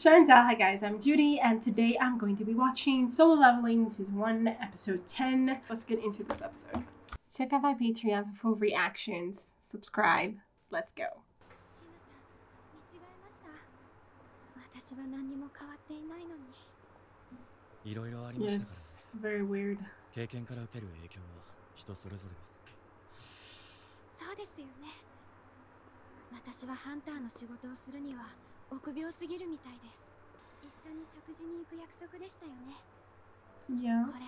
Show&tell, hi guys, I'm Judy, and today I'm going to be watching Solo Leveling Season 1, Episode 10. Let's get into this episode. Check out my Patreon for full reactions. Subscribe. Let's go. It's very weird. 経験から受ける影響は人それぞれです。そうですよね。私はハンターの仕事をするには臆病すぎるみたいです。一緒に食事に行く約束でしたよね。Yeah. これ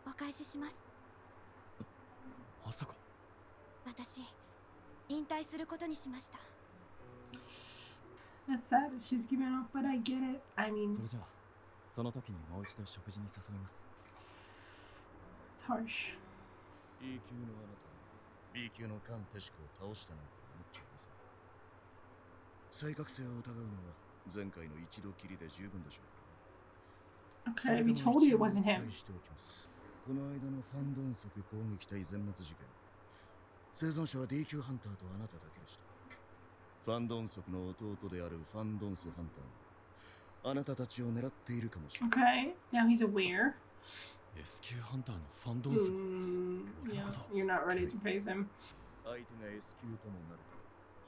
お返しします。まさか。私引退することにしました。That's sad. She's giving up, but I get it. I mean, それじゃあその時にもう一度食事に誘います。it's harsh. A 級のあなた、B 級のカン・テシコを倒したなんて思っちゃいません。正確性を疑うのは前回の一度きりで十分でしょうからね。Okay, we told you it wasn't him. この間のファンドンソク攻撃隊全滅事件、生存者は D 級ハンターとあなただけでした。ファンドンソクの弟であるファンドンスハンターがあなたたちを狙っているかもしれない。Okay, now he's aware. S 級ハンターのファンドンス。Yeah, you're not ready to face him. 相手が S 級ともなると。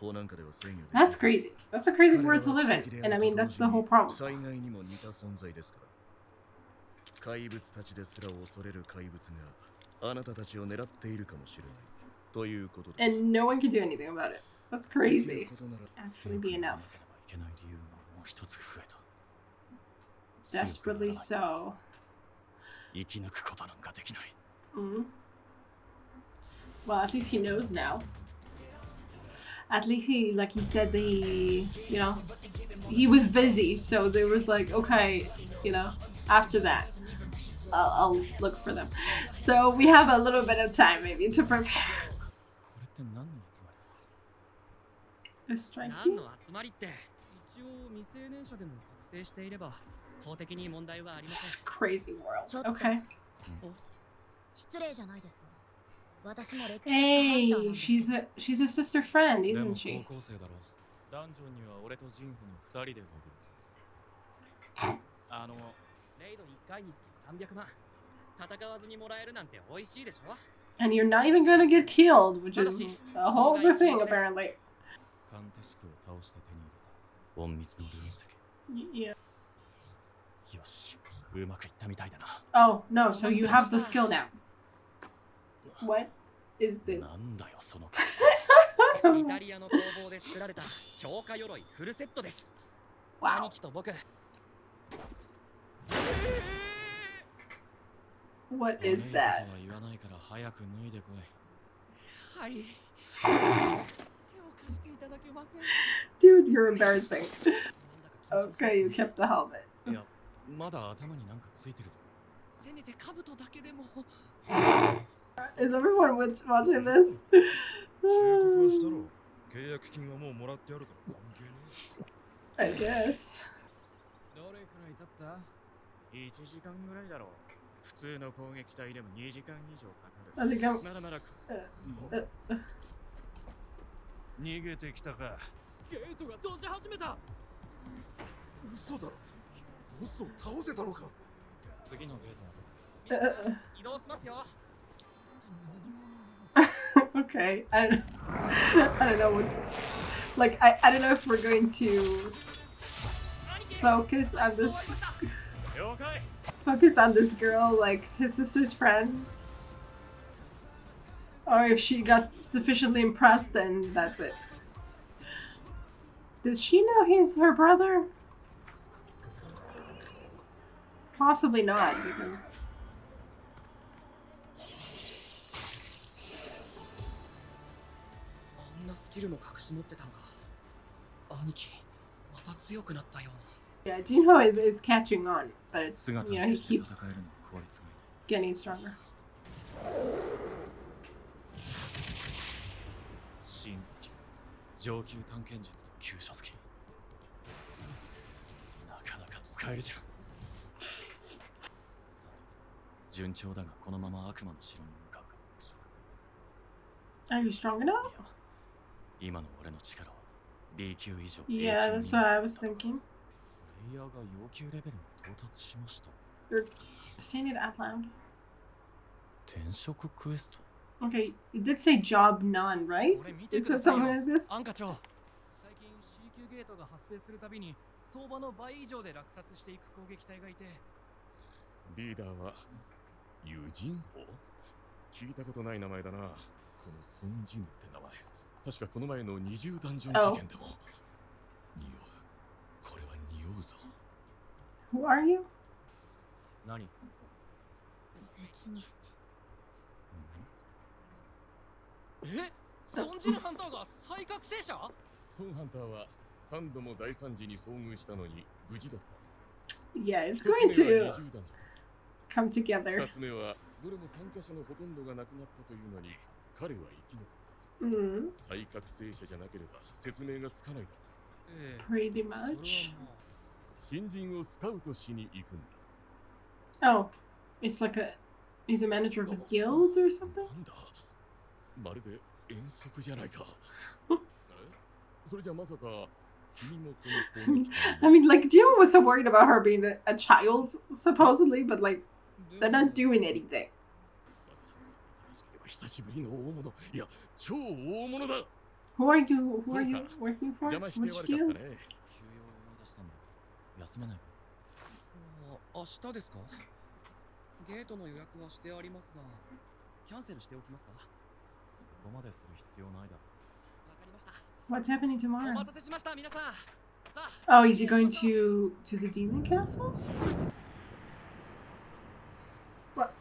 That's crazy. That's a crazy world to live in. And I mean, that's the whole problem. 災害にも似た存在ですから。怪物たちですら恐れる怪物があなたたちを狙っているかもしれないということです。And no one can do anything about it. That's crazy. Actually be enough. Desperately so. 生き抜くことなんかできない。Well, at least he knows now. At least he, like he said, he was busy. So there was like, okay, after that, I'll look for them. So we have a little bit of time maybe to prepare. The strike team? This crazy world. Okay. Hey, she's a sister friend, isn't she? And you're not even gonna get killed, which is a whole other thing apparently. Yeah. Oh no, so you have the skill now. What is this? Wow. What is that? Dude, you're embarrassing. Okay, you kept the helmet. Is everyone watching this? I guess. I think I'm... 逃げてきたか。ゲートが閉じ始めた。嘘だろ。ボスを倒せたのか。次のゲートは移動しますよ。Okay, I don't know what's like. I don't know if we're going to focus on this girl, like his sister's friend, or if she got sufficiently impressed, then that's it. Did she know he's her brother? Possibly not, because. Yeah, Jinho is catching on, but it's, he keeps getting stronger. Are you strong enough? Yeah, that's what I was thinking. リアが要求レベルに到達しました。 You're saying it out loud. 転職クエスト Okay, it did say job none, right? これ見て Is くだ that さい something よ like this? アン課長。最近 C 級ゲートが発生するたびに相場の倍以上で落札していく攻撃隊がいて、リーダーはユジンホ？聞いたことない名前だな。このソンジヌって名前、確かこの前の20ダンジョン事件でも。匂う。これは匂うぞ。 Who are you? 何？別に。え？ソンジヌハンターが再覚醒者？ソンハンターは3度も大惨事に遭遇したのに無事だった。 Yeah, it's 一 going つ目は to 20ダンジョン。 come together. 2つ目はどれも参加者のほとんどが亡くなったというのに彼は生き残った。 Mm, 再覚醒者じゃなければ説明がつかないだろう。ええ、 pretty それは much. もう。新人をスカウトしに行くんだ。 Oh, it's like a. He's a manager of a guild or something? なんだまるで遠足じゃないか。それじゃまさか君もこの攻撃隊 I mean, like, Jim was so worried about her being a child, supposedly, but like, they're not doing anything. 久しぶりの大物、いや超大物だ。 Who are you? Who are you working for? 邪魔して Which 悪か guild? ったね。休養を思い出したんだ。休めないか？明日ですか？ゲートの予約はしてありますが、キャンセルしておきますか？そこまでする必要ないだろ。わかりました。 What's happening お tomorrow? 待たせしました皆さん。さあ。 Oh, is he going to the demon castle? What?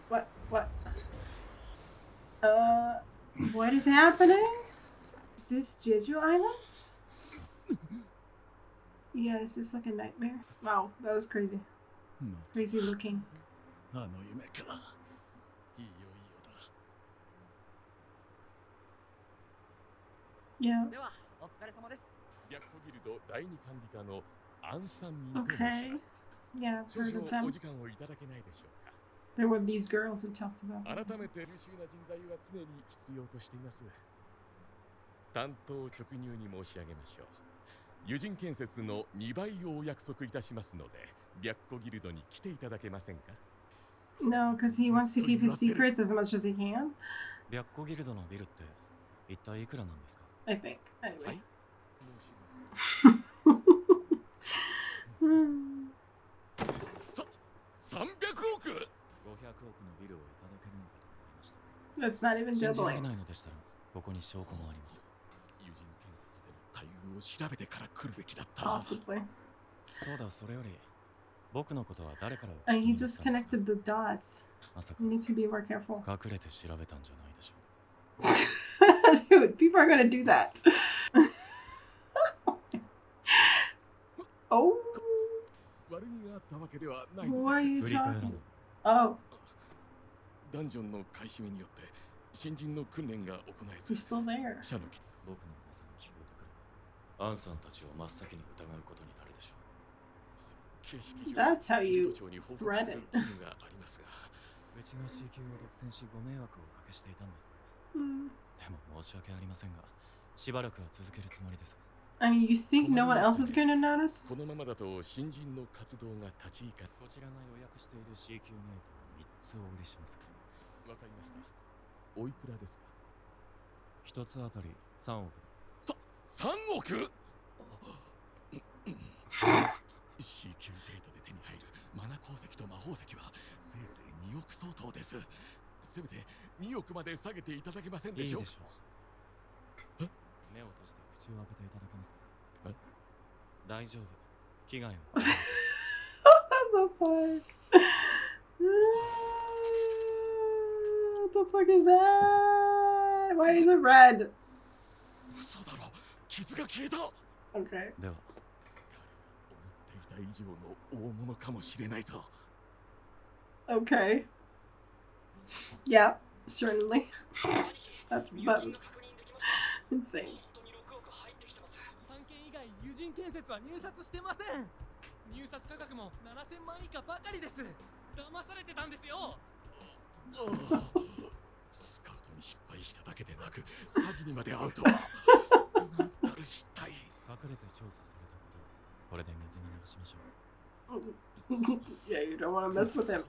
What is happening? Is this Jeju Island? Yeah, is this like a nightmare? Wow, that was crazy. Crazy looking. あの夢か。いいよいいよだ。 Yeah. ではお疲れ様です。白虎ギルド第二管理課のアンサンミンと申し Okay. ます。 Yeah, I've 少 heard of 々お them. 時間をいただけないでしょうか。 There were these girls who talked about 改 them. めて優秀な人材は常に必要としています。担当直入に申し上げましょう。友人建設の2倍をお約束いたしますので、白虎ギルドに来ていただけませんか？ No, because he wants to keep his secrets as much as he can, 白虎ギルドのビルって一体いくらなんですか？ I think. は Anyway. い。申します。 Hmm. 300億？ 500億のビルをいただけるのかと思いました。 That's not even 信じられ doubling. ないのでしたら、ここに証拠もあります。友人建設での待遇を調べてから来るべきだった。 Possibly. そうだ、それより、僕のことは誰からお And 聞き he になっ just たんですか？ connected the dots. まさか You need to be more careful. 隠れて調べたんじゃないでしょう。 Dude, people are gonna do that. Oh, 悪気があったわけではない who の are です。 you 振り返ら talking? ない。 Oh, ダンジョンの買い占めによって新人の訓練が行えず he's still there. 社のき僕の噂が聞こえてくる。アンさんたちを真っ先に疑うことになるでしょ形式上 That's how ギ you ルド長に報告する義務がありますが、う。うちが C 級を独占しご迷惑をおかけしていたんですね。 Hmm. でも申し訳ありませんが、しばらくは続けるつもりです。 I mean, you think no one else is gonna notice? このままだと新人の活動が立ち行かこちらが予約している C 級ゲートを3つお売りします。わかりました。おいくらですか1つあたり3億だ。 3億C 級ゲートで手に入るマナ鉱石と魔宝石はせいぜい2億相当です。せめて2億まで下げていただけませんでしょうか。いいでしょう。目を閉じて口を開けていただけますか？大丈夫。危害は。What the fuck? What the fuck is that? Why is it red? 嘘だろ、傷が消えた。 Okay. では、彼は思っていた以上の大物かもしれないぞ。 Okay. Yeah, certainly. That's insane. 3件以外友人建設は入札してません。入札価格も7000万以下ばかりです。騙されてたんですよ。スカウトに失敗しただけでなく詐欺にまで遭うとはなんたる失態。隠れて調査されたことをこれで水に流しましょう。Yeah, you don't want to mess with him.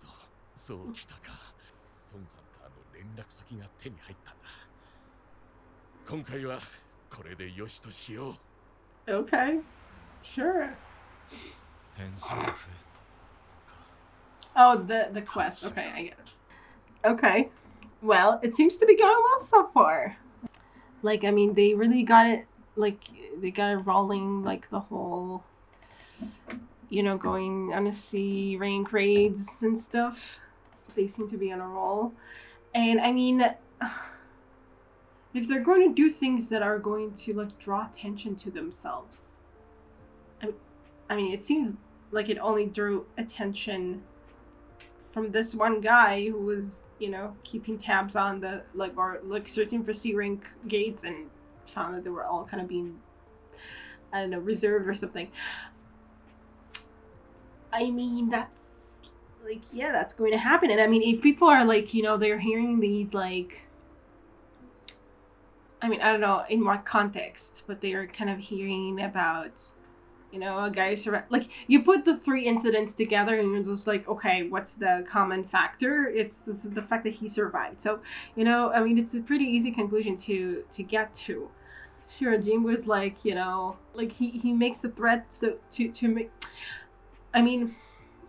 そうきたか。ソンハンターの連絡先が手に入ったんだ。今回はこれでよしとしよう。Okay, sure. 転職クエスト Oh, the quest. Okay, I get it. Okay. Well, it seems to be going well so far. Like, I mean, they really got it, like, they got it rolling, like, the whole, you know, going on a sea, rank raids and stuff. They seem to be on a roll. And, I mean, if they're going to do things that are going to, like, draw attention to themselves, I mean, it seems like it only drew attention from this one guy who was, you know, keeping tabs on the, like, or, like, searching for C rank gates and found that they were all kind of being, I don't know, reserved or something. I mean, that's, like, yeah, that's going to happen. And I mean, if people are, like, you know, they're hearing these, like, I mean, I don't know in what context, but they are kind of hearing about, you know, a guy like, you put the three incidents together and you're just like, okay, what's the common factor? It's the fact that he survived. So, you know, I mean, it's a pretty easy conclusion to get to. Sure, Jim was like, you know, like he makes a threat to make, I mean,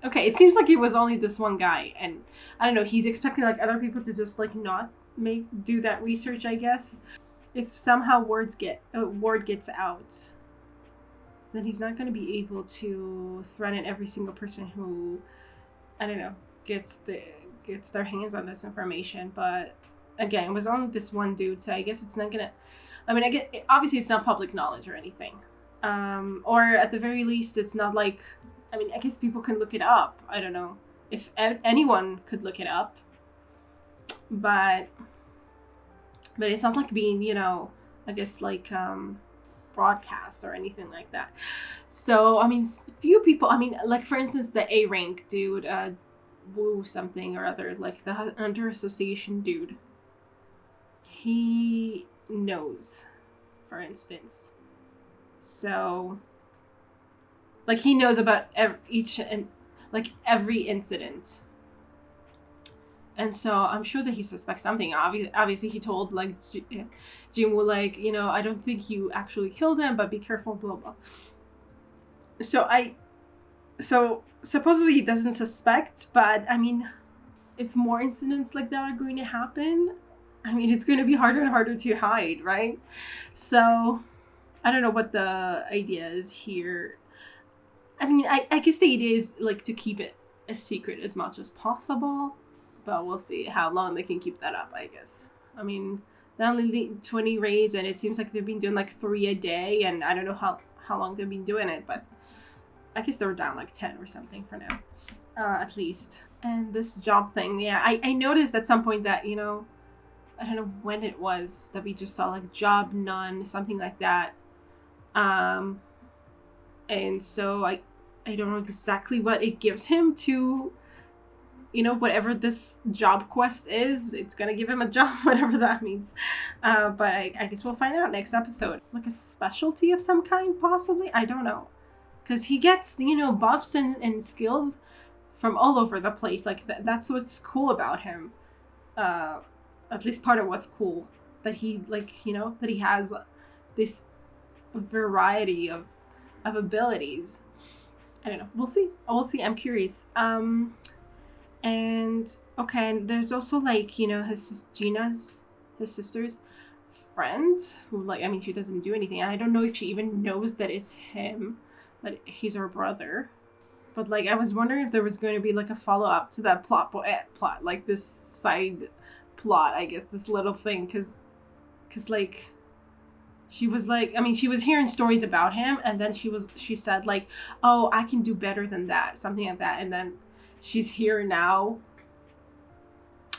okay, it seems like it was only this one guy, and I don't know, he's expecting like other people to just like not do that research, I guess. If somehow word gets out, then he's not going to be able to threaten every single person who, I don't know, gets their hands on this information. But again, it was only this one dude, so I guess it's not gonna, I mean, obviously it's not public knowledge or anything, or at the very least it's not like, I mean, I guess people can look it up. I don't know if anyone could look it up, but it's not like being, you know, I guess like broadcast or anything like that. So I mean, few people, I mean, like for instance the A rank dude, Woo something or other, like the under association dude, he knows, for instance. So like he knows about every incident. And so I'm sure that he suspects something. Obviously, he told like jinwoo, like, you know, I don't think you actually killed him, but be careful, blah blah. So supposedly he doesn't suspect, but I mean, if more incidents like that are going to happen, I mean, it's going to be harder and harder to hide, right? So I don't know what the idea is here. I mean, I guess the idea is like to keep it a secret as much as possible. But we'll see how long they can keep that up, I guess. I mean, they only 20 raids, and it seems like they've been doing like 3 a day, and I don't know how long they've been doing it, but I guess they were down like 10 or something for now, at least. And this job thing, yeah, I noticed at some point that, you know, I don't know when it was that we just saw like job none, something like that. And so I don't know exactly what it gives him to, you know, whatever this job quest is, it's gonna give him a job, whatever that means. But I guess we'll find out next episode. Like a specialty of some kind, possibly? I don't know. Because he gets, you know, buffs and skills from all over the place. Like, that's what's cool about him. At least part of what's cool. That he, like, you know, that he has this variety of abilities. I don't know. We'll see. We'll see. I'm curious. And okay, and there's also like, you know, his sister's friend who, like, I mean, she doesn't do anything. I don't know if she even knows that it's him, that he's her brother. But like, I was wondering if there was going to be like a follow-up to that plot, like this side plot, I guess, this little thing, because like, she was like, I mean, she was hearing stories about him, and then she said like, oh, I can do better than that, something like that, and then she's here now,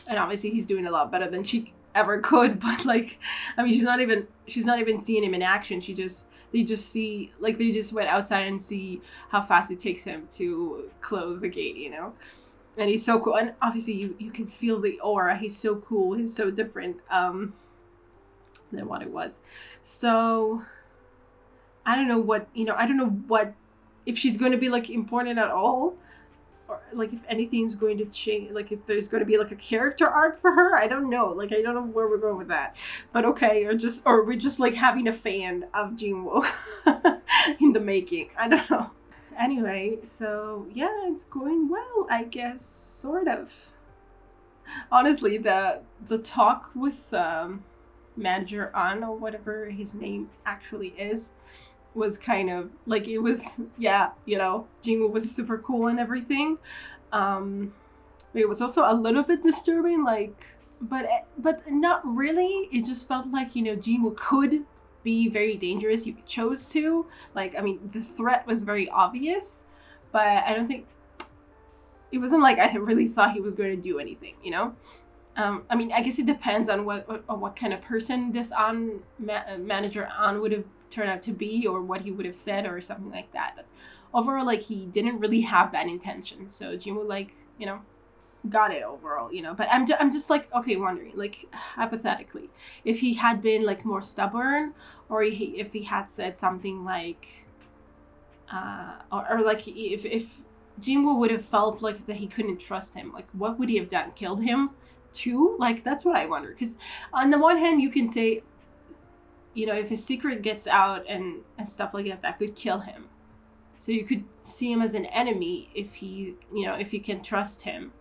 and obviously he's doing a lot better than she ever could. But like, I mean, she's not even seeing him in action. They just went outside and see how fast it takes him to close the gate, you know. And he's so cool, and obviously you can feel the aura. He's so cool. He's so different than what it was. So I don't know what if she's going to be like important at all, or like if anything's going to change, like if there's going to be like a character arc for her. I don't know. Like I don't know where we're going with that. But okay, or we're just like having a fan of jinwoo in the making. I don't know. Anyway, so yeah, it's going well, I guess, sort of. Honestly, the talk with manager An, or whatever his name actually is, was kind of like, it was, yeah, you know, jinwoo was super cool and everything. It was also a little bit disturbing, like, but not really. It just felt like, you know, jinwoo could be very dangerous if he chose to. Like, I mean, the threat was very obvious, but I don't think, it wasn't like I really thought he was going to do anything, you know? I mean, I guess it depends on what kind of person this manager An would have turned out to be, or what he would have said, or something like that. But overall, like, he didn't really have bad intentions. So Jinwoo, like, you know, got it overall, you know. But I'm just like, okay, wondering, like, hypothetically, if he had been like more stubborn, or if he had said something like, or like if Jinwoo would have felt like that he couldn't trust him, like, what would he have done? Killed him too? Like, that's what I wonder. Because on the one hand, you can say, you know, if his secret gets out and stuff like that, that could kill him. So you could see him as an enemy if he, you know, if you can trust him.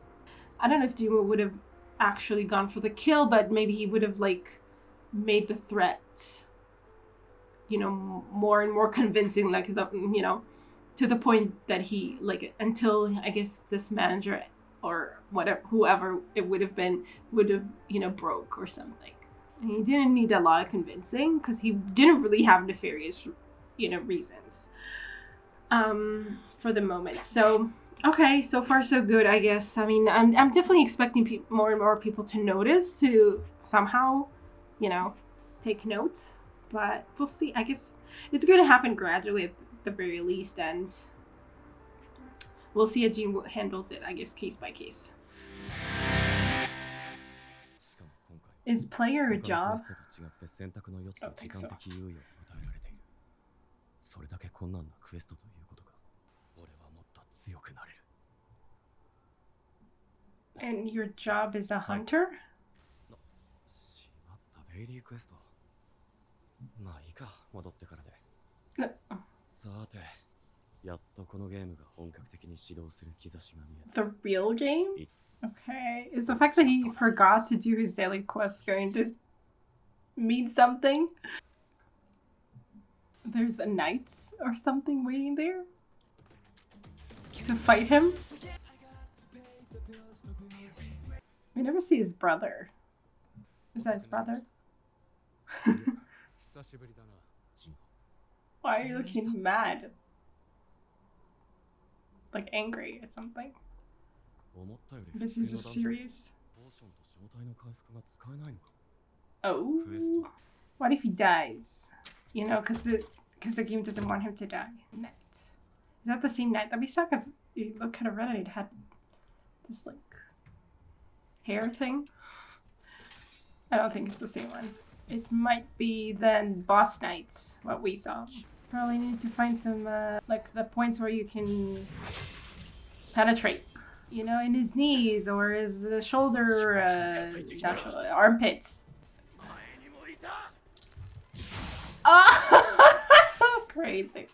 I don't know if Jinwoo would have actually gone for the kill, but maybe he would have, like, made the threat, you know, more and more convincing, like, the, you know, to the point that he, like, until, I guess, this manager or whatever, whoever it would have been, would have, you know, broke or something. And he didn't need a lot of convincing, because he didn't really have nefarious, you know, reasons for the moment. So, okay, so far so good, I guess. I mean, I'm definitely expecting more and more people to notice, to somehow, you know, take notes. But we'll see. I guess it's going to happen gradually at the very least, and we'll see how Jinwoo handles it, I guess, case by case. Is player a job? I don't think so. And your job is a hunter? まあいいか、戻ってからで。さて、やっとこのゲームが本格的に始動する兆しが見えた。 The real game? Okay. Is the fact that he forgot to do his daily quest going to mean something? There's a knight or something waiting there to fight him? We never see his brother. Is that his brother? Why are you looking mad? Like angry at something? This is just serious. Oh, what if he dies? You know, because the game doesn't want him to die. Knight. Is that the same knight that we saw? Because it looked kind of red and it had this like hair thing. I don't think it's the same one. It might be then boss knights, what we saw. Probably need to find some like the points where you can penetrate. You know, in his knees or his shoulder, armpits. Oh, crazy.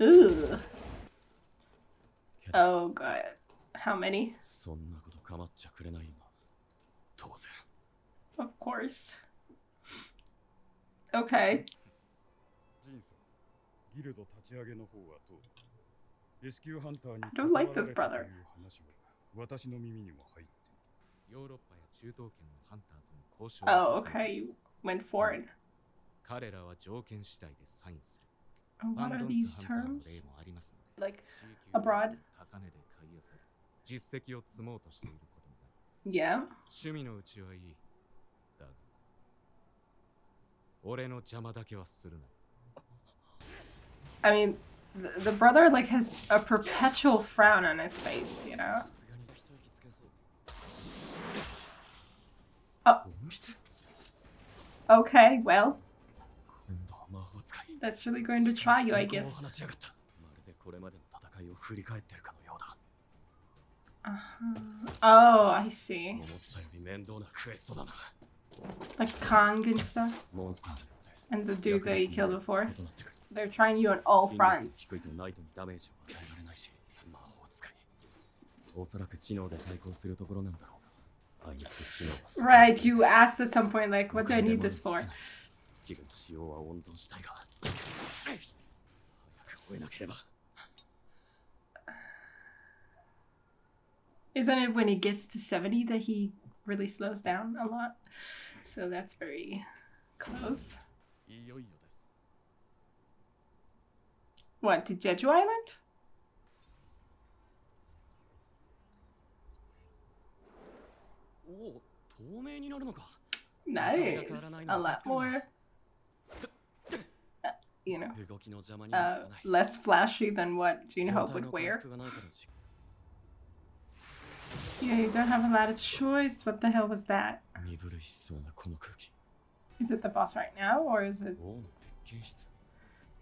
Ooh. Oh god. How many? Of course. Okay. I don't like this brother. Oh, okay. You went foreign. And what are these terms? Like, abroad? Yeah. I mean, the brother like has a perpetual frown on his face, you know? Oh. Okay, well. That's really going to try you, I guess. れまでの戦いを振り返ってるかのようだ。Oh, I see. 思ったより面倒なクエストだな。Like Kong and stuff. モンスターによって And the dude that he killed before. 異なってくる。 They're trying you on all 筋力 fronts. 低いとナイトにダメージを与えられないし、魔法使い。おそらく知能で対抗するところなんだろうが。あいにく知能は少ない。 Right, you asked at some point, like, what do I need this for? スキルの使用は温存したいが、早く終えなければ。 Isn't it when he gets to 70 that he really slows down a lot? So that's very close. いよいよです。 What, to Jeju Island? おお、透明になるのか。 Nice. A lot more, you know, 動きの邪魔にならない。 less flashy than what 状 Jinho 態 would の回 wear. 復がないからし Yeah, you don't have a lot of choice. What the hell was that? 身震いしそうなこの空気。 Is it the boss right now, or is it 王の別見室。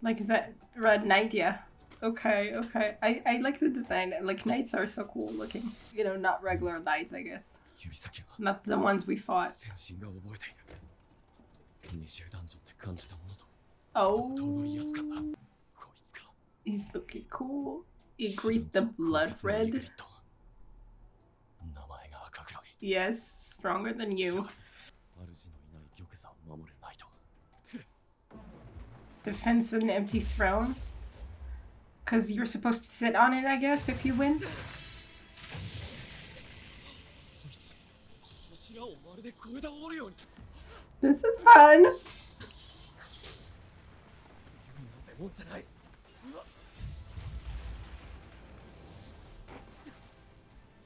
like that red knight? Yeah. Okay, okay. I like the design. Like knights are so cool looking. You know, not regular knights, I guess. 指先は Not the ones we fought. 先進が覚えている。20ダンジョンで感じたものと Oh, 同等の威圧感だ。こいつか。 he's looking cool. You greet the blood red. 名前が赤黒い。 Yes, stronger than you. 主のいない玉座を守るナイト。 Defends an empty throne. Because you're supposed to sit on it, I guess, if you win. こいつ、柱をまるで越えたおるように。 This is fun. 強いなんてもんじゃない。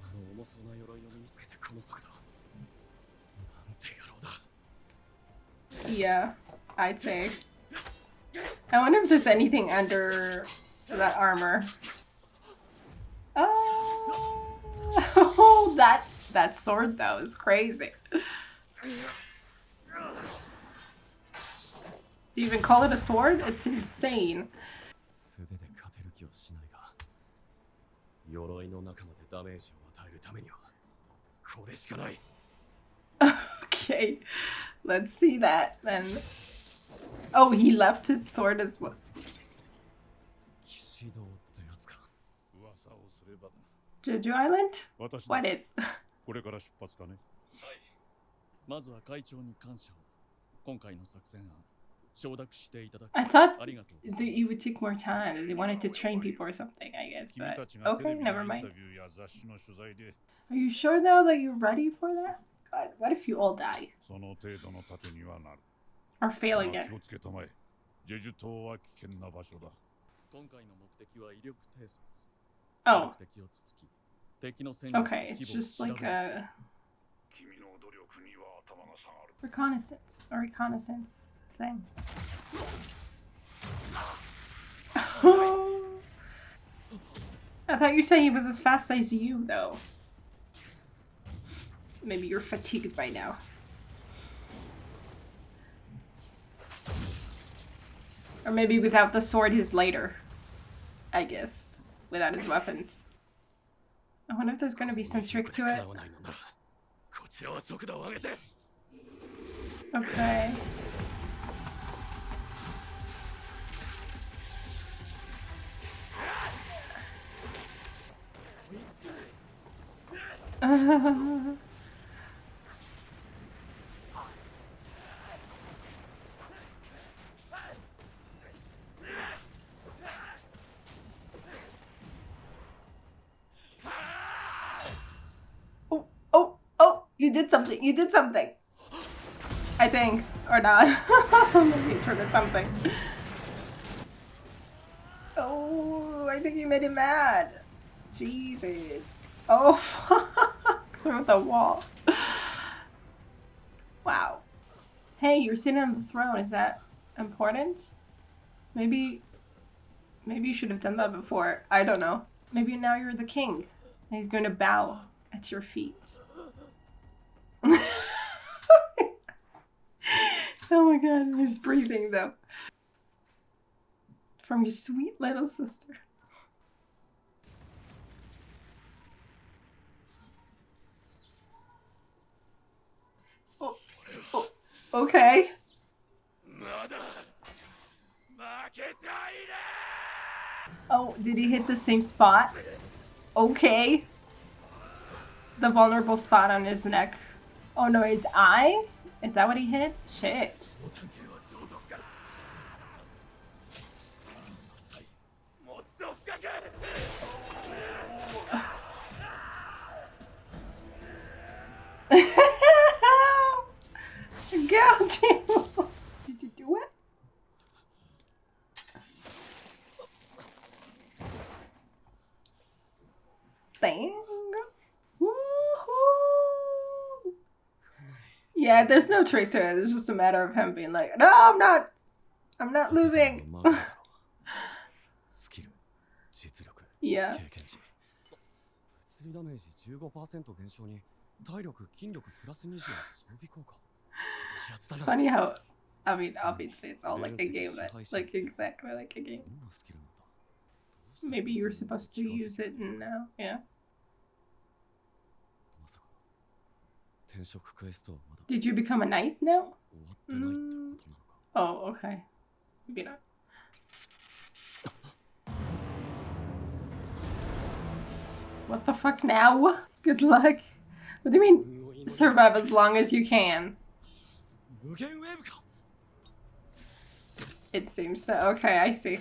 あの重そうな鎧を身につけてこの速度。なんて野郎だ。 Yeah, I'd say. I wonder if there's anything under that armor. Oh, that sword though is crazy. You even call it a sword? It's insane. 素手で勝てる気はしないが、鎧の中までダメージを与えるためにはこれしかない。 Okay, let's see that then. Oh, he left his sword as well. 騎士道ってやつか。噂をすればだ。 Jeju Island? 私 What is? これから出発かね。まずは会長に感謝を。今回の作戦案、承諾していただき I thought ありがとうござ that い you ます。 would take more time. They wanted to train people or something, I guess. 君 But たちがテレ okay, ビの never イン mind. タビューや雑誌の取材で Are you sure though that you're ready for that? God, what if you all die その程度の盾にはなる。 or fail だが again? 気をつけたまえ。ジェジュ島は危険な場所だ。今回の目的は威力偵察。 Oh, 目的をつつき、敵の戦力と okay. It's 規模を just 調べ like る。 a 君の努力には頭が下がる。 reconnaissance thing. I thought you said he was as fast as you, though. Maybe you're fatigued by now. Or maybe without the sword, he's lighter. I guess. Without his weapons. I wonder if there's gonna be some trick to it. こちらは速度を上げて。 Okay. Oh, you did something. You did something. I think. Or not. Maybe it triggered something. Oh, I think you made him mad. Jesus. Oh, fuck. Through the wall. Wow. Hey, you're sitting on the throne. Is that important? Maybe you should have done that before. I don't know. Maybe now you're the king. And he's going to bow at your feet. Oh my god, his breathing though. From your sweet little sister. Okay. Oh, did he hit the same spot? Okay. The vulnerable spot on his neck. Oh no, his eye? Is that what he hit? Shit. Gouging. Did you do it? Bang. Woohoo! Yeah, there's no trick to it. It's just a matter of him being like, no, I'm not losing. Yeah. 物理ダメージ 15% 減少に体力筋力プラス20の装備効果。 It's funny how, I mean, obviously it's all like a game, but like exactly like a game. Maybe you were supposed to use it now, yeah. Did you become a knight now? Oh, okay. Maybe not. What the fuck now? Good luck. What do you mean, survive as long as you can? It seems so. Okay, I see.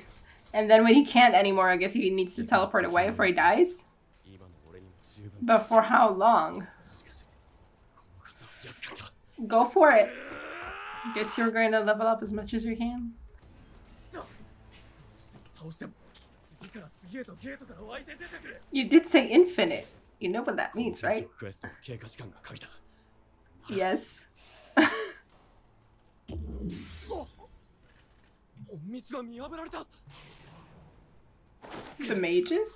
And then when he can't anymore, I guess he needs to teleport away before he dies? But for how long? Go for it. Guess you're going to level up as much as you can. You did say infinite. You know what that means, right? Yes. The mages?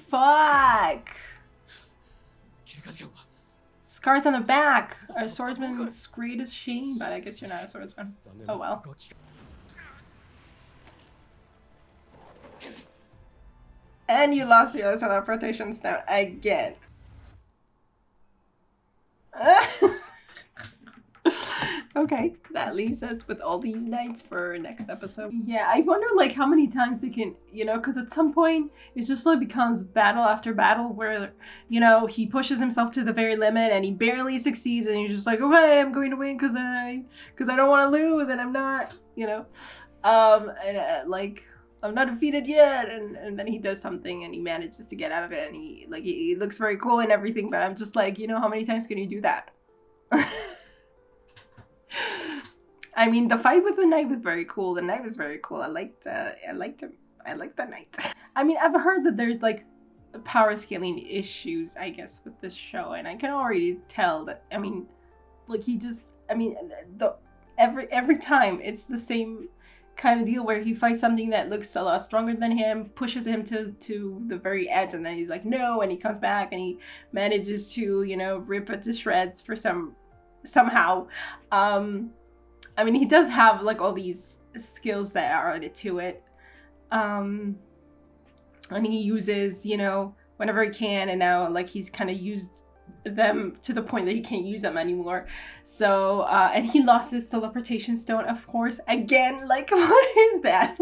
Fuck! Scars on the back! A swordsman's greatest shame, but I guess you're not a swordsman. Oh well. And you lost your teleportation stone again. Okay, that leaves us with all these knights for next episode. Yeah, I wonder like how many times they can, you know, because at some point it just like becomes battle after battle where, you know, he pushes himself to the very limit and he barely succeeds and he's just like, okay, I'm going to win because I don't want to lose and I'm not, you know, like I'm not defeated yet, and then he does something and he manages to get out of it and he looks very cool and everything, but I'm just like, you know, how many times can you do that? I mean, the fight with the knight was very cool. The knight was very cool. I liked him. I liked the knight. I mean, I've heard that there's like power scaling issues, I guess, with this show, and I can already tell that. I mean, like every time it's the same kind of deal where he fights something that looks a lot stronger than him, pushes him to the very edge, and then he's like, no, and he comes back and he manages to, you know, rip it to shreds for somehow. I mean, he does have like all these skills that are added to it. And he uses, you know, whenever he can, and now like he's kind of used them to the point that he can't use them anymore. So, and he lost his teleportation stone, of course, again. Like, what is that?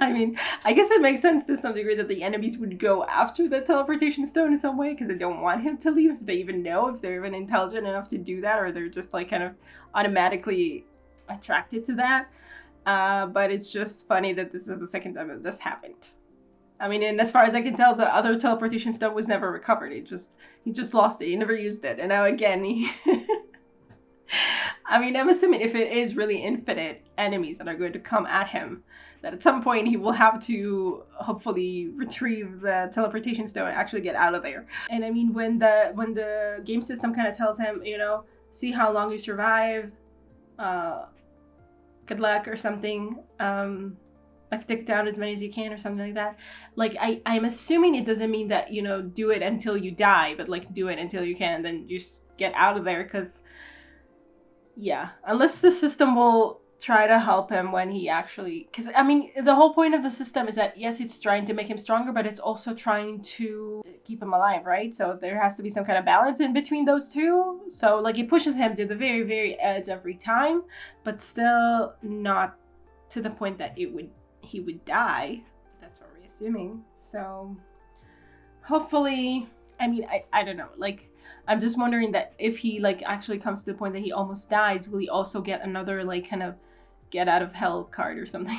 I mean, I guess it makes sense to some degree that the enemies would go after the teleportation stone in some way because they don't want him to leave, if they even know, if they're even intelligent enough to do that, or they're just like kind of automatically attracted to that. But it's just funny that this is the second time that this happened. I mean, and as far as I can tell, the other teleportation stone was never recovered. He just lost it. He never used it. And now again, he... I mean, I'm assuming if it is really infinite enemies that are going to come at him, that at some point he will have to hopefully retrieve the teleportation stone and actually get out of there. And I mean, when the game system kind of tells him, you know, see how long you survive, good luck or something, like take down as many as you can or something like that. Like, I'm assuming it doesn't mean that, you know, do it until you die, but like do it until you can, then just get out of there, because yeah, unless the system will try to help him when he actually, because I mean the whole point of the system is that yes, it's trying to make him stronger, but it's also trying to keep him alive, right? So there has to be some kind of balance in between those two. So like it pushes him to the very, very edge every time, but still not to the point that he would die. That's what we're assuming. So hopefully, I mean, I don't know, like I'm just wondering that if he like actually comes to the point that he almost dies, will he also get another like kind of get out of hell card or something?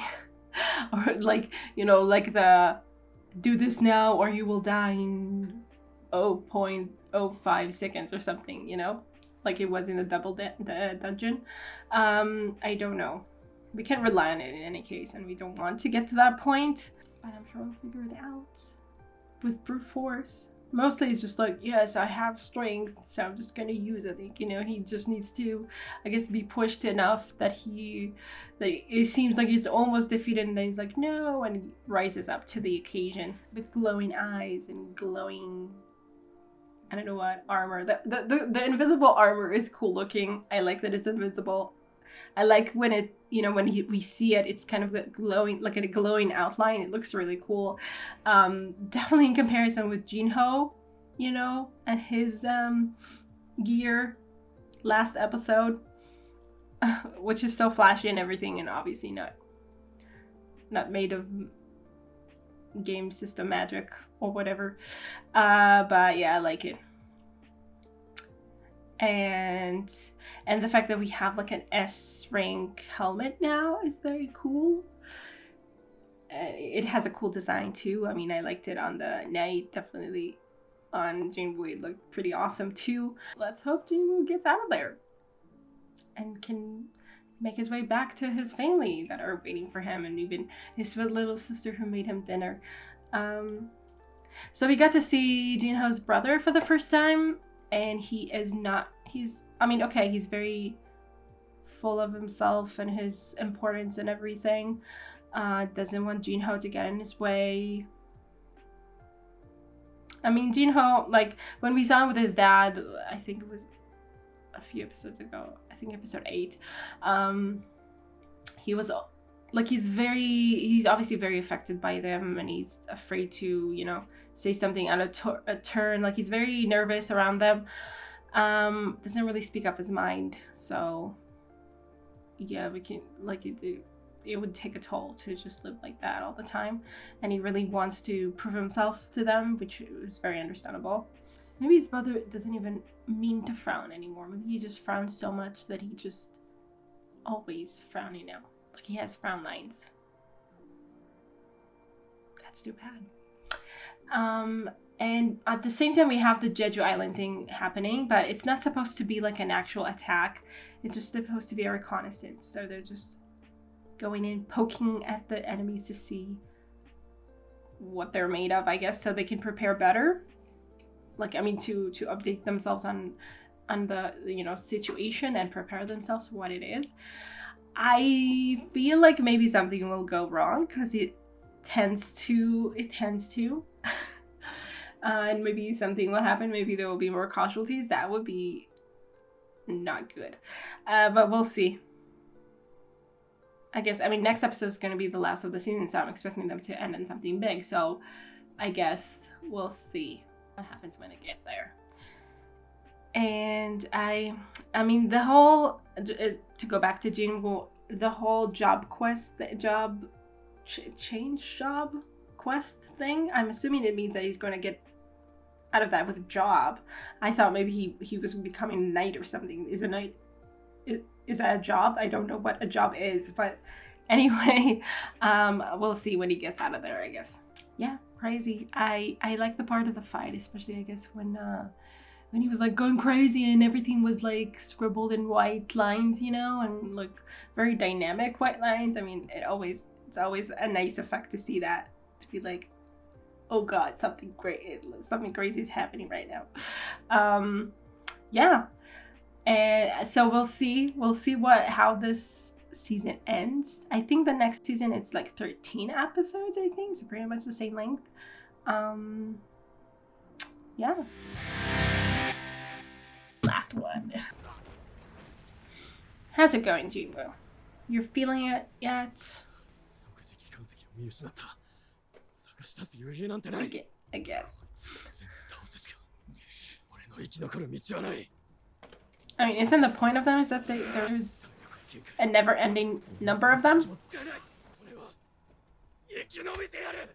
Or like, you know, like the do this now or you will die in 0.05 seconds or something, you know, like it was in the dungeon. I don't know. We can't rely on it in any case, and we don't want to get to that point, but I'm sure we'll figure it out with brute force. Mostly it's just like, yes, I have strength, so I'm just gonna use it. Like, you know, he just needs to, I guess, be pushed enough that it seems like he's almost defeated, and then he's like, no, and he rises up to the occasion with glowing eyes and glowing, I don't know what, armor. The invisible armor is cool looking. I like that it's invisible. I like when it, you know, when we see it, it's kind of glowing, like a glowing outline. It looks really cool. Definitely in comparison with Jinho, you know, and his gear last episode, which is so flashy and everything, and obviously not made of game system magic or whatever. But yeah, I like it. And the fact that we have like an S rank helmet now is very cool. It has a cool design too. I mean, I liked it on the night, definitely on jinwoo it looked pretty awesome too. Let's hope jinwoo gets out of there and can make his way back to his family that are waiting for him, and even his sweet little sister who made him dinner. So we got to see Jinho's brother for the first time. And he's very full of himself and his importance and everything. Doesn't want Jinho to get in his way. I mean, Jinho, like, when we saw him with his dad, I think it was a few episodes ago, I think episode 8, he was, like, he's obviously very affected by them, and he's afraid to, you know, say something out of a turn. Like, he's very nervous around them. Doesn't really speak up his mind. So yeah, we can, like, it would take a toll to just live like that all the time. And he really wants to prove himself to them, which is very understandable. Maybe his brother doesn't even mean to frown anymore. Maybe he just frowns so much that he just always frowning now. Like, he has frown lines. That's too bad. And at the same time we have the Jeju Island thing happening, but it's not supposed to be like an actual attack. It's just supposed to be a reconnaissance. So they're just going in, poking at the enemies to see what they're made of, I guess, so they can prepare better. Like, I mean, to update themselves on the, you know, situation and prepare themselves for what it is. I feel like maybe something will go wrong, because it tends to. And maybe something will happen. Maybe there will be more casualties. That would be not good. But we'll see. I guess, I mean, next episode is going to be the last of the season, so I'm expecting them to end in something big. So I guess we'll see what happens when I get there. And I mean, the whole, to go back to jinwoo, the whole job quest, change job quest thing, I'm assuming it means that he's going to get out of that with a job. I thought maybe he was becoming a knight or something. Is that a job? I don't know what a job is, but anyway, we'll see when he gets out of there, I guess. Yeah, crazy. I like the part of the fight, especially I guess when he was like going crazy and everything was like scribbled in white lines, you know, and like very dynamic white lines. I mean, it's always a nice effect to see that, to be like, oh god, something crazy is happening right now. Yeah, and so we'll see how this season ends. I think the next season it's like 13 episodes, I think, so pretty much the same length. Yeah, last one. How's it going, jinwoo? You're feeling it yet? 即時間石を見失った。探し出す余裕なんてない。 I get. 全部倒すしか俺の生き残る道はない。 I mean, isn't the point of them is that there's a never-ending number of them? 俺は生き延びてやる。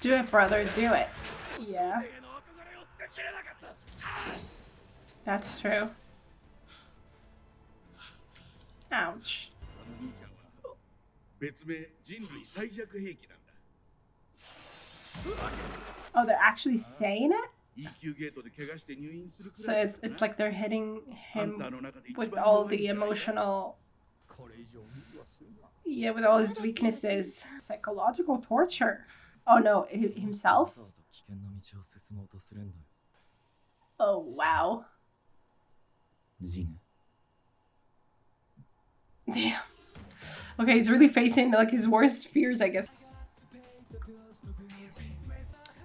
Do it, brother. Do it. Yeah. That's true. Ouch. 別名人類最弱兵器なんだ。 Oh, they're actually saying it? EQ ゲートで怪我して入院するく So らい。 it's like they're hitting ハン him ターの中で一 with 番 all 弱い the んだよ。 emotional, これ以上無理はするな。 yeah, with all his weaknesses. Psychological torture. Oh no, himself? わざわざ危険な道を進もうとするんだよ。 Oh wow. ジン。 Damn. Okay, he's really facing like his worst fears, I guess.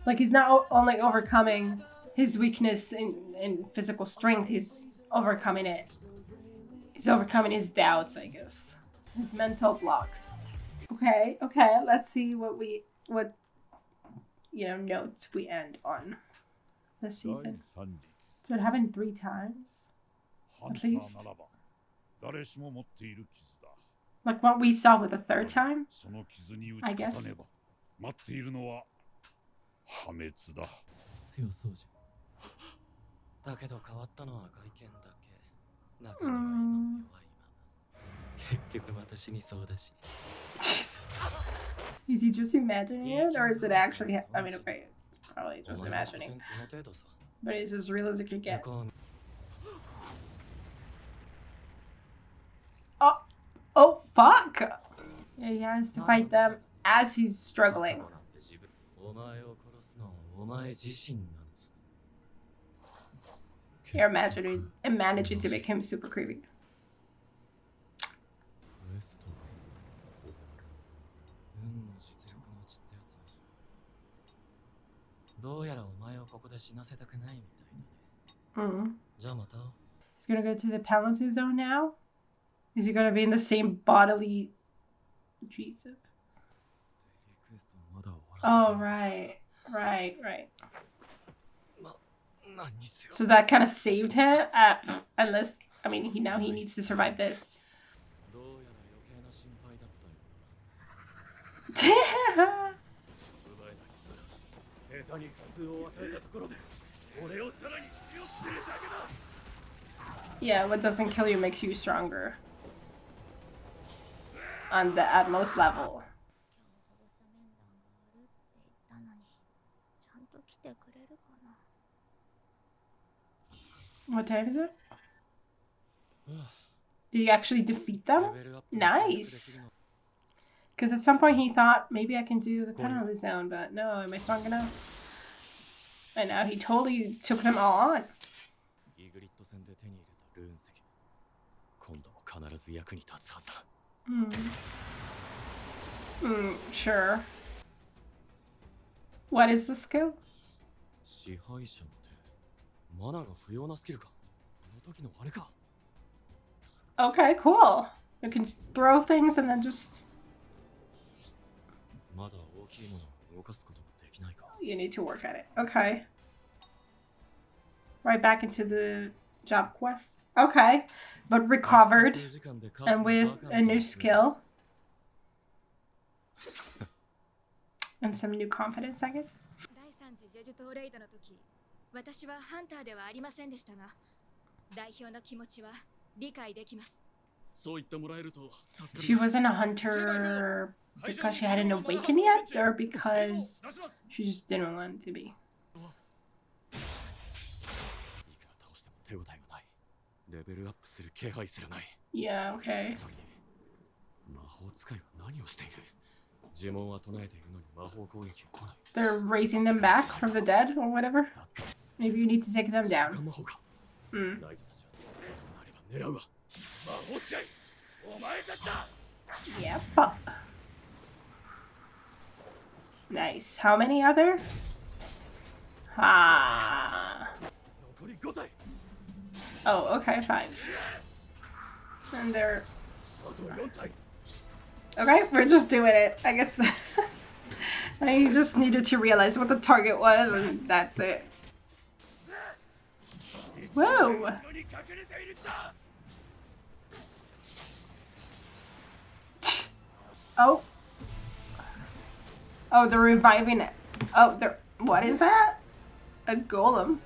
Like he's not only overcoming his weakness in physical strength, he's overcoming it. He's overcoming his doubts, I guess. His mental blocks. Okay, let's see what notes we end on this season. So it happened 3 times? At least. Like what we saw with the 3rd time? I guess. 待っているのは破滅だ。強そうじゃん。だけど変わったのは外見だけ。中身は今も弱いまま。結局また死にそうだし。Is he just imagining it, or is it actually? I mean, okay, probably just imagining. But it's as real as it could get. Oh, fuck! Yeah, he has to fight them as he's struggling. You're managing to make him super creepy. どうやらお前をここで死なせたくないみたいだね。じゃあまた。 He's gonna go to the penalty zone now? Is he gonna be in the same bodily... Jesus. Oh, right. So that kind of saved him? Unless, I mean, now he needs to survive this. Yeah, what doesn't kill you makes you stronger. On the utmost level. What time is it? Did you actually defeat them? Nice! Because at some point he thought, maybe I can do the penalty zone, but no, am I strong enough? And now he totally took them all on. Sure. What is the skill? Okay, cool. You can throw things and then just... You need to work at it. Okay. Right back into the job quest. Okay. But recovered. And with a new skill. And some new confidence, I guess. She wasn't a hunter because she hadn't awakened yet, or because she just didn't want to be? Yeah, okay. They're raising them back from the dead or whatever. Maybe you need to take them down. Yep. Nice. How many other? Ah. Oh, okay, 5. And they're... Okay, we're just doing it. I guess I just needed to realize what the target was, and that's it. Whoa! Oh. Oh, they're reviving it. Oh, they're... What is that? A golem.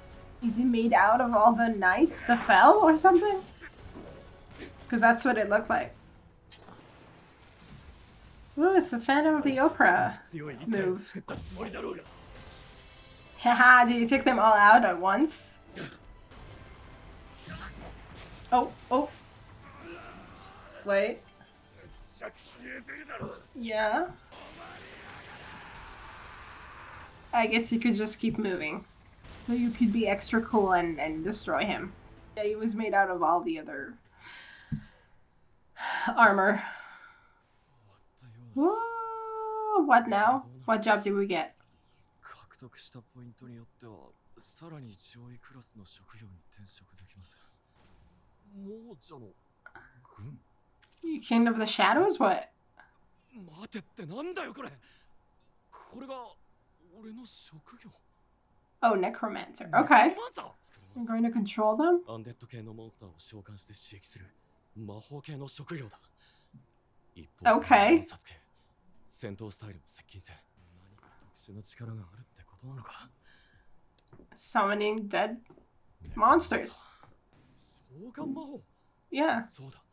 Is he made out of all the knights that fell or something? Because that's what it looked like. Ooh, it's the Phantom of the Opera move. Haha, did you take them all out at once? Oh, oh. Wait. Yeah. I guess you could just keep moving. So you could be extra cool and destroy him. Yeah, he was made out of all the other armor. Whoa, what now? What job did we get? 獲得したポイントによってはさらに上位クラスの職業に転職できます。亡者の軍 You King of the Shadows? What? 待てってなんだよこれ。これが俺の職業。Oh, Necromancer. Okay. You're going to control them? アンデッド系のモンスターを召喚して刺激する魔法系の職業だ。一方、Okay. 戦闘スタイルも接近戦。何か特殊な力があるってことなのか。Summoning dead monsters. 召喚魔法 Yeah. そうだ。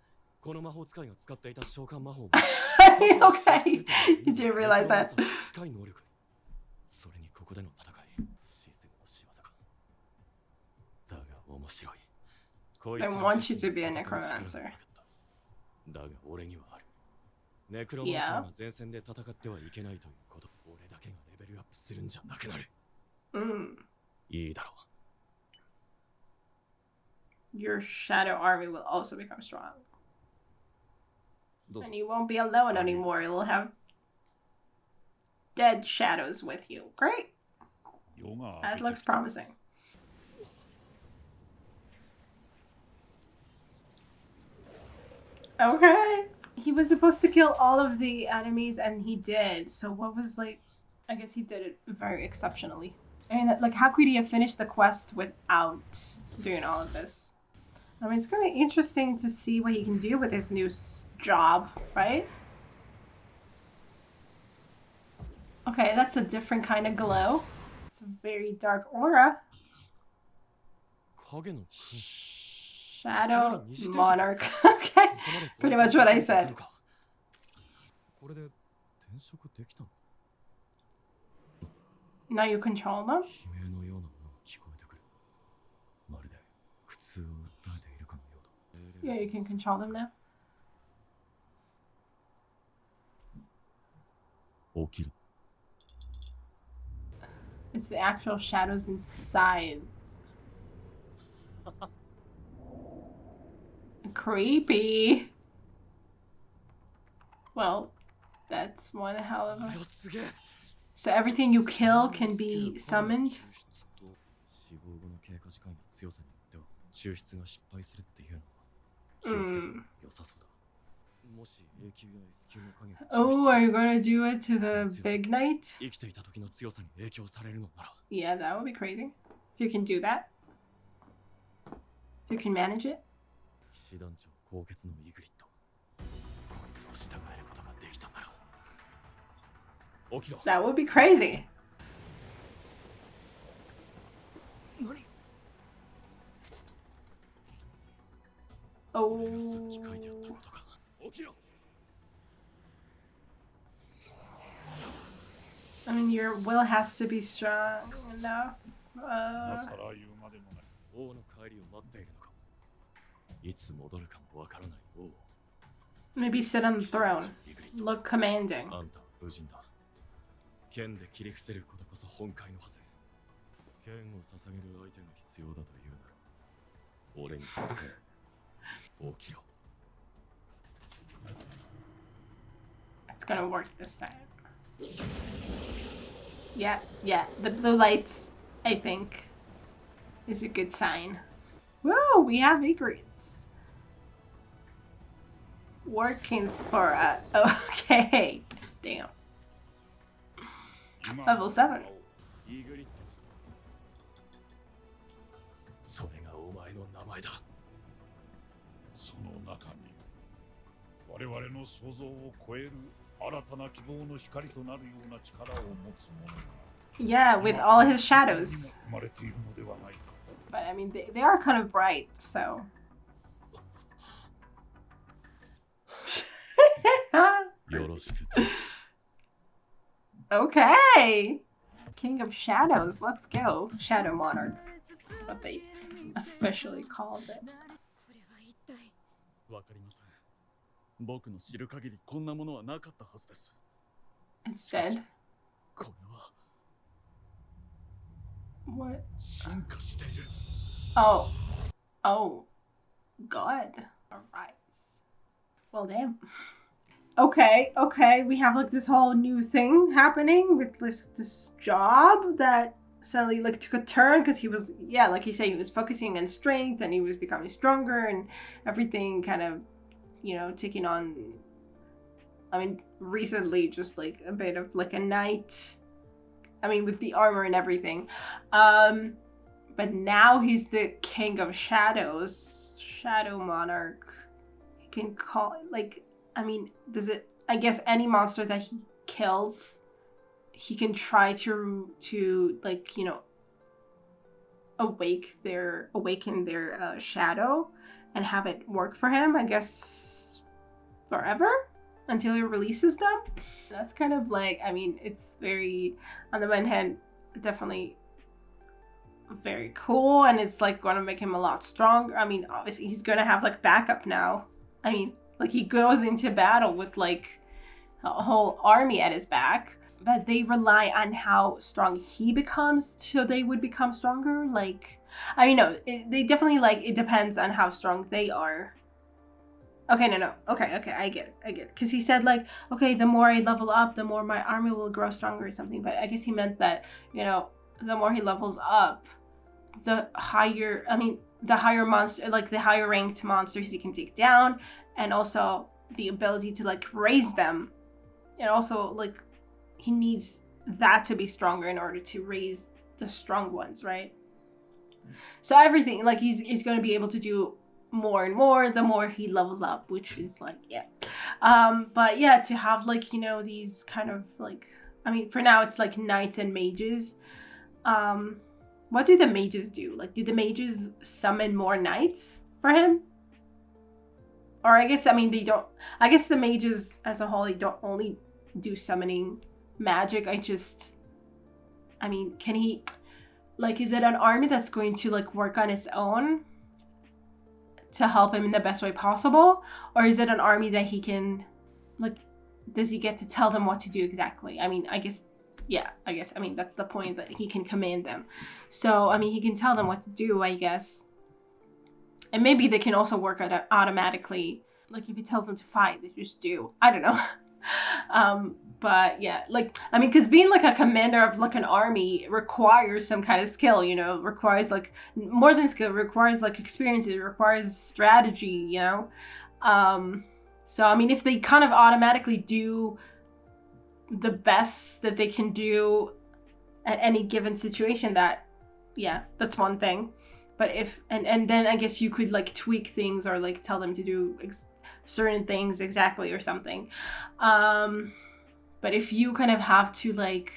この魔法使いが使っていた召喚魔法も Okay. You didn't realize that. 近い能力。それにここでの戦い。システムの仕業か。だが面白い。こいつ I want you to be a necromancer. だが俺にはある。ネクロマンサーが前線で戦ってはいけないということ。俺だけがレベルアップするんじゃなくなる。いいだろう。Your shadow army will also become strong. And you won't be alone anymore. You'll have dead shadows with you. Great. That looks promising. Okay. He was supposed to kill all of the enemies and he did. So what was like... I guess he did it very exceptionally. I mean, like, how could he have finished the quest without doing all of this? I mean, it's going to be interesting to see what he can do with his new job, right? Okay, that's a different kind of glow. It's a very dark aura. Shadow Monarch. Okay, pretty much what I said. Now you control them? Yeah, you can control them now. It's the actual shadows inside. Creepy. Well, that's one hell of a... So everything you kill can be summoned? Oh, are you gonna do it to the big knight? Yeah, that would be crazy. If you can do that. If you can manage it. That would be crazy. Oh. I mean, your will has to be strong enough. Maybe sit on the throne. Look commanding. 剣で切り伏せることこそ本懐のはず。剣を捧げる相手が必要だというなら、俺に使え。起きろ。It's gonna work this time. Yeah, yeah. The blue lights, I think, is a good sign. Whoa, we have egrets. Working for a... Okay. Damn. Level 7. イグリット。それがお前の名前だ。その中に我々の想像を超える新たな希望の光となるような力を持つ者が Yeah, with all his shadows. 生まれているのではないか。 But I mean, they are kind of bright, so. よろしく。 Okay! King of Shadows, let's go. Shadow Monarch. That's what they officially called it. これは一体。わかりません。僕の知る限りこんなものはなかったはずです。 Instead, これは what? 進化している。 Oh. Oh. God. Alright. Well, damn. Okay, we have like this whole new thing happening with this job that suddenly like took a turn because he was, yeah, like you say, he was focusing on strength and he was becoming stronger and everything kind of, you know, taking on, I mean, recently just like a bit of like a knight, I mean, with the armor and everything. But now he's the King of Shadows, Shadow Monarch. He can call it like, I mean, does it, I guess any monster that he kills, he can try to like, you know, awaken their shadow and have it work for him, I guess, forever until he releases them. That's kind of like, I mean, it's very, on the one hand, definitely very cool, and it's like going to make him a lot stronger. I mean, obviously he's going to have like backup now. I mean, like he goes into battle with like a whole army at his back, but they rely on how strong he becomes so they would become stronger. Like, I mean, no, they definitely, like, it depends on how strong they are. Okay, no. Okay, I get it. Because he said, like, okay, the more I level up, the more my army will grow stronger or something. But I guess he meant that, you know, the more he levels up, the higher, I mean, the higher monster, like the higher ranked monsters he can take down, and also the ability to like raise them. And also like he needs that to be stronger in order to raise the strong ones, right? So everything, like he's going to be able to do more and more the more he levels up, which is like, yeah. But yeah, to have like, you know, these kind of like, I mean, for now it's like knights and mages. What do the mages do? Like, do the mages summon more knights for him? Or I guess, I mean, they don't, I guess the mages as a whole, they don't only do summoning magic. I mean, can he, like, is it an army that's going to like work on its own to help him in the best way possible? Or is it an army that he can, like, does he get to tell them what to do exactly? I mean, I guess, I mean, that's the point, that he can command them. So, I mean, he can tell them what to do, I guess. And maybe they can also work automatically. Like, if he tells them to fight, they just do. I don't know. But yeah, like, I mean, because being like a commander of like an army requires some kind of skill, you know, requires like more than skill, requires like experience, it requires strategy, you know. So, I mean, if they kind of automatically do the best that they can do at any given situation, that, yeah, that's one thing. But if, and then I guess you could like tweak things or like tell them to do certain things exactly or something. But if you kind of have to like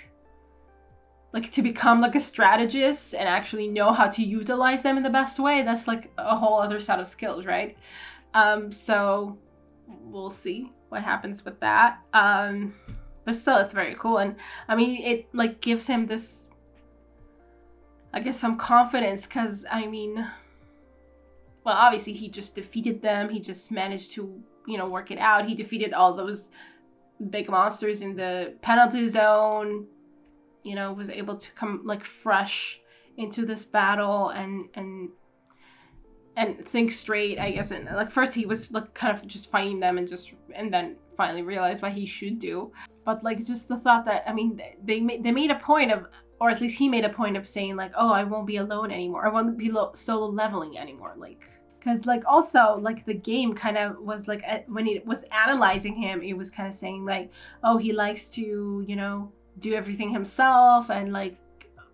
to become like a strategist and actually know how to utilize them in the best way, that's like a whole other set of skills, right? So we'll see what happens with that. But still, it's very cool. And I mean, it like gives him this, I guess, some confidence, because I mean, well, obviously he just defeated them. He just managed to, you know, work it out. He defeated all those big monsters in the penalty zone, you know, was able to come like fresh into this battle and think straight, I guess. And like first he was like kind of just fighting them and then finally realized what he should do. But like just the thought that, I mean, they made a point of, or at least he made a point of saying like, oh, I won't be alone anymore. I won't be solo leveling anymore. Like, Because like also like the game kind of was like when it was analyzing him, it was kind of saying like, oh, he likes to, you know, do everything himself and like,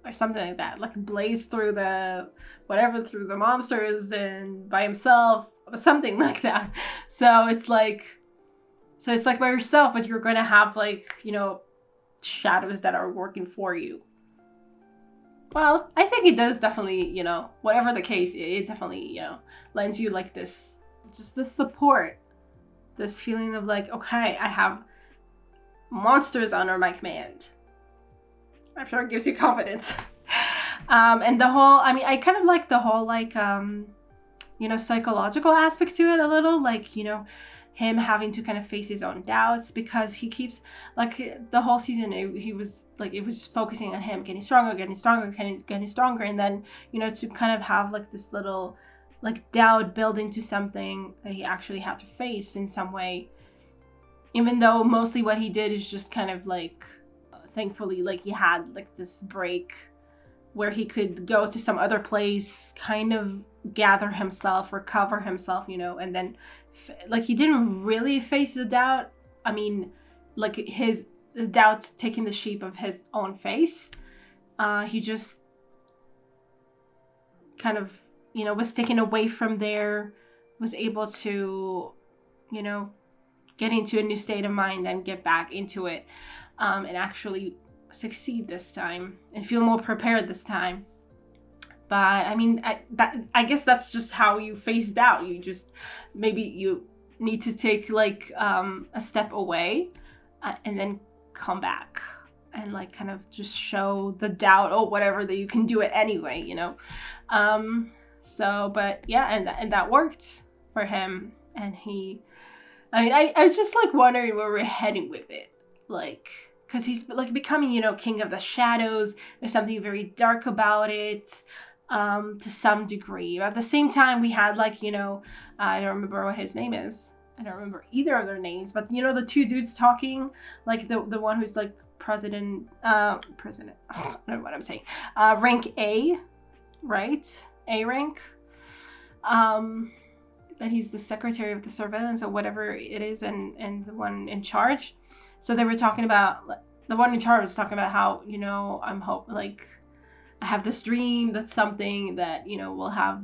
or something like that, like blaze through the whatever, through the monsters and by himself, something like that. So it's like by yourself, but you're gonna have like, you know, shadows that are working for you. Well, I think it does definitely, you know, whatever the case, it definitely, you know, lends you like this, just this support, this feeling of like, okay, I have monsters under my command. I'm sure it gives you confidence. And the whole, I mean, I kind of like the whole like, you know, psychological aspect to it a little, like, you know, him having to kind of face his own doubts, because he keeps, like, the whole season, he was, like, it was just focusing on him getting stronger, getting stronger, and then, you know, to kind of have, like, this little, like, doubt build into something that he actually had to face in some way, even though mostly what he did is just kind of, like, thankfully, like, he had, like, this break where he could go to some other place, kind of gather himself, recover himself, you know, and then like he didn't really face the doubt. I mean, like the doubt taking the shape of his own face. He just kind of, you know, was taken away from there, was able to, you know, get into a new state of mind and get back into it, and actually succeed this time and feel more prepared this time. But I mean, I guess that's just how you face doubt. You just, maybe you need to take like a step away and then come back and like kind of just show the doubt or whatever that you can do it anyway, you know. So, but yeah, and that worked for him. And he, I mean, I was just like wondering where we're heading with it, like, because he's like becoming, you know, king of the shadows. There's something very dark about it. To some degree. At the same time, we had like, you know, I don't remember what his name is. I don't remember either of their names, but you know, the two dudes talking, like the one who's like president, I don't know what I'm saying. Rank A, right? A rank. That he's the secretary of the surveillance or whatever it is, and the one in charge. So they were talking about, the one in charge was talking about how, you know, I have this dream that's something that, you know, will have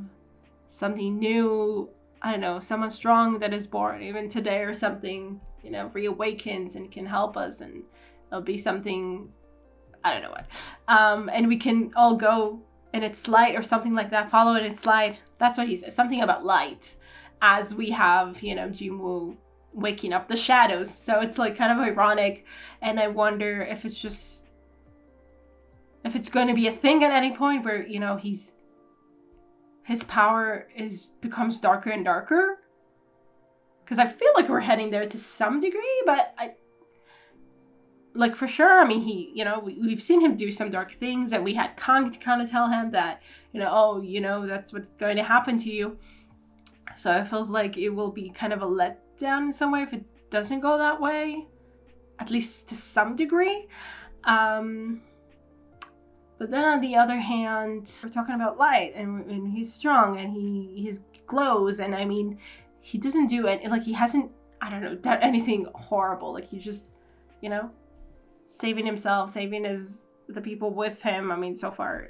something new. I don't know, someone strong that is born even today or something, you know, reawakens and can help us, and it'll be something, I don't know what. And we can all go in its light or something like that, follow in its light. That's what he says, something about light, as we have, you know, jinwoo waking up the shadows. So it's like kind of ironic, and I wonder if it's just, if it's going to be a thing at any point where, you know, his power becomes darker and darker. Because I feel like we're heading there to some degree, but like for sure, I mean, he, you know, we've seen him do some dark things, and we had Kang to kind of tell him that, you know, oh, you know, that's what's going to happen to you. So it feels like it will be kind of a letdown in some way if it doesn't go that way, at least to some degree. But then on the other hand, we're talking about light, and he's strong, and he glows, and I mean, he doesn't do it, like he hasn't, I don't know, done anything horrible. Like he's just, you know, saving himself, saving the people with him. I mean, so far,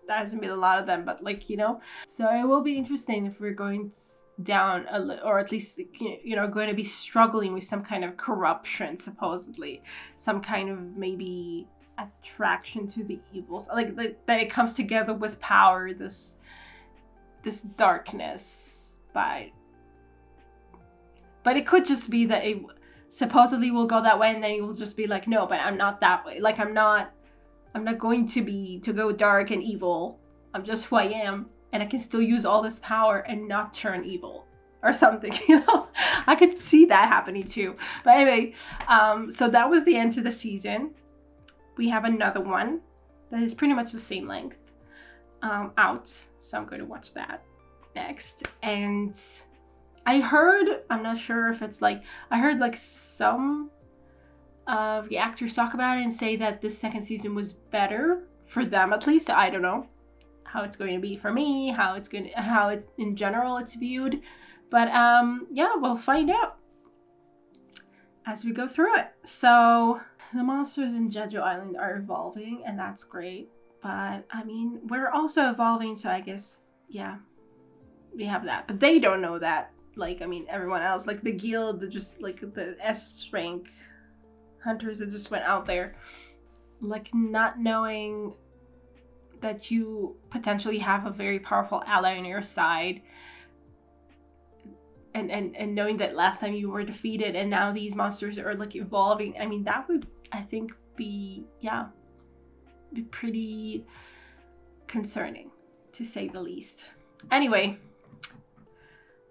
that hasn't been a lot of them, but like, you know. So it will be interesting if we're going down or at least, you know, going to be struggling with some kind of corruption, supposedly. Some kind of maybe attraction to the evils, like that it comes together with power, this darkness. But it could just be that it supposedly will go that way, and then it will just be like, no, but I'm not that way. Like I'm not going to go dark and evil. I'm just who I am, and I can still use all this power and not turn evil or something, you know. I could see that happening too. But anyway, so that was the end of the season. We have another one that is pretty much the same length out, so I'm going to watch that next. And I heard, I'm not sure if it's like, I heard like some of the actors talk about it and say that this second season was better for them, at least. I don't know it's going to be for me, how it in general it's viewed. But yeah, we'll find out as we go through it. So the monsters in Jeju Island are evolving, and that's great. But I mean, we're also evolving, so I guess, yeah, we have that. But they don't know that. Like, I mean, everyone else, like the guild, just like the S rank hunters that just went out there, like not knowing that you potentially have a very powerful ally on your side, and knowing that last time you were defeated and now these monsters are like evolving. I mean, that would, I think, be pretty concerning, to say the least. Anyway,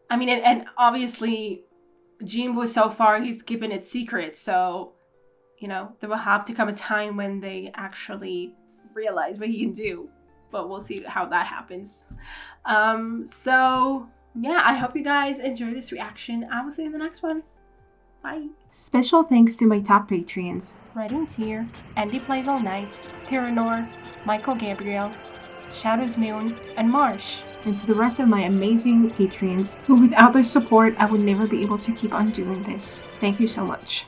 I mean, and obviously jinwoo so far, he's keeping it secret, so you know, there will have to come a time when they actually realize what he can do, but we'll see how that happens. So yeah, I hope you guys enjoy this reaction. I will see you in the next one. Bye. Special thanks to my top Patreons: Writing Tier, Andy Plays All Night, Terranor, Michael Gabriel, Shadows Moon, and Marsh. And to the rest of my amazing Patreons, who without their support I would never be able to keep on doing this. Thank you so much.